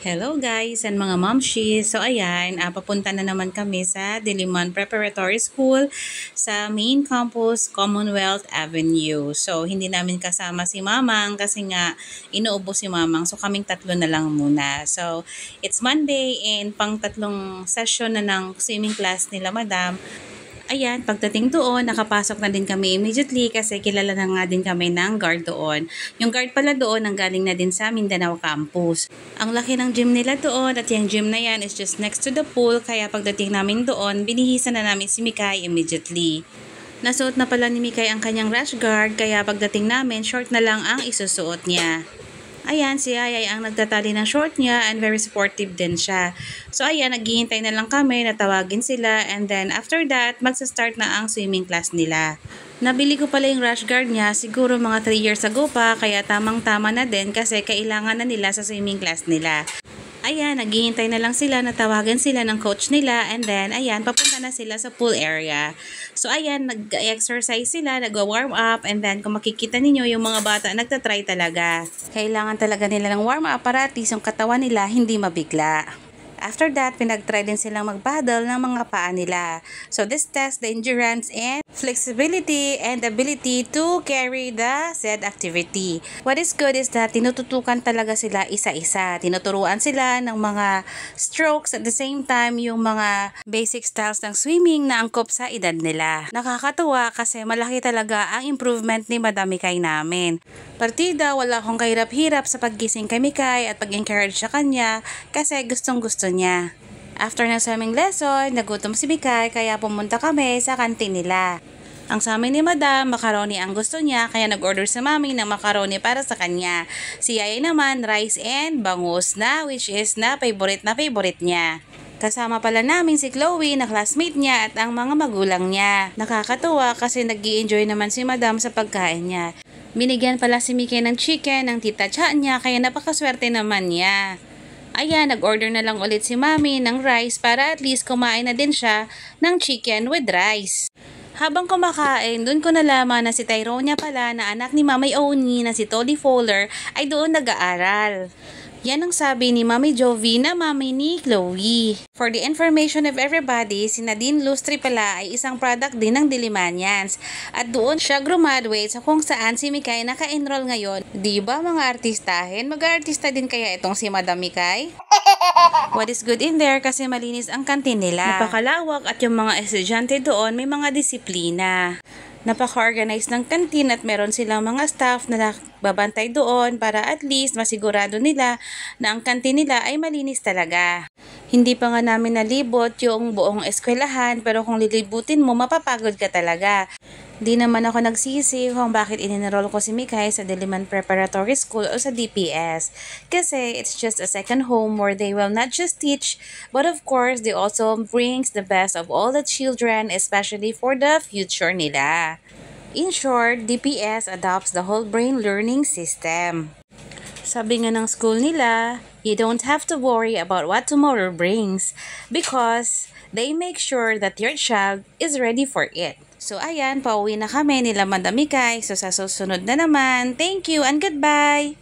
Hello guys and mga momshies. So ayan, papunta na naman kami sa Diliman Preparatory School sa main campus, Commonwealth Avenue. So hindi namin kasama si Mamang kasi nga inuubo si Mamang. So kaming tatlo na lang muna. So it's Monday and pang tatlong session na ng swimming class nila Madam. Ayan, pagdating doon, nakapasok na din kami immediately kasi kilala na nga din kami ng guard doon. Yung guard pala doon, ang galing na din sa Mindanao Campus. Ang laki ng gym nila doon at yung gym na yan is just next to the pool kaya pagdating namin doon, binihisan na namin si Mikay immediately. Nasuot na pala ni Mikay ang kanyang rash guard kaya pagdating namin, short na lang ang isusuot niya. Ayan, si Ayay ang nagtatali ng short niya and very supportive din siya. So ayan, naghihintay na lang kami na tawagin sila and then after that, magsa-start na ang swimming class nila. Nabili ko pala yung rash guard niya siguro mga 3 years ago pa kaya tamang-tama na din kasi kailangan na nila sa swimming class nila. Ayan, naghihintay na lang sila na tawagan sila ng coach nila and then, ayan, papunta na sila sa pool area. So, ayan, nag-exercise sila, nag-warm up and then kung makikita ninyo yung mga bata nagtatry talaga. Kailangan talaga nila ng warm up para at least yung katawan nila hindi mabigla. After that, pinag-try din silang mag-paddle ng mga paa nila. So, this tests the endurance and flexibility and ability to carry the said activity. What is good is that tinututukan talaga sila isa-isa. Tinuturuan sila ng mga strokes at the same time yung mga basic styles ng swimming na angkop sa edad nila. Nakakatuwa kasi malaki talaga ang improvement ni Madam Mikay namin. Partida, wala akong kahirap-hirap sa paggising kay Mikay at pag-encourage sa kanya kasi gustong-gusto niya. After ng swimming lesson, nagutom si Mikay kaya pumunta kami sa kantin nila. Ang sa amin ni Madam, macaroni ang gusto niya kaya nag-order si Mami ng macaroni para sa kanya. Si Yaya naman, rice and bangus na which is na favorite niya. Kasama pala namin si Chloe na classmate niya at ang mga magulang niya. Nakakatuwa kasi nag-i-enjoy naman si Madam sa pagkain niya. Binigyan pala si Mikay ng chicken ng tita Cha niya kaya napakaswerte naman niya. Ayan, nag-order na lang ulit si Mami ng rice para at least kumain na din siya ng chicken with rice. Habang kumakain, doon ko nalaman na si Tyronia pala na anak ni Mamay Oni na si Tolly Fowler ay doon nag-aaral. Yan ang sabi ni Mami Jovi na mami ni Chloe. For the information of everybody, si Nadine Lustre pala ay isang product din ng Dilimanians. At doon siya graduate sa kung saan si Mikay naka-enroll ngayon. Di ba mga artistahin? Mag-artista din kaya itong si Madam Mikay? What is good in there kasi malinis ang kantin nila. Napakalawak at yung mga estudyante doon may mga disiplina. Napaka-organize ng kantin at meron silang mga staff na babantay doon para at least masigurado nila na ang kantin nila ay malinis talaga. Hindi pa nga namin nalibot yung buong eskwelahan pero kung lilibutin mo mapapagod ka talaga. Di naman ako nagsisi kung bakit in-enroll ko si Mikay sa Diliman Preparatory School o sa DPS. Kasi it's just a second home where they will not just teach, but of course, they also brings the best of all the children, especially for the future nila. In short, DPS adopts the whole brain learning system. Sabi nga ng school nila, you don't have to worry about what tomorrow brings because they make sure that your child is ready for it. So ayan, pauwi na kami nila Madam Mikay. So sa susunod na naman, thank you and goodbye!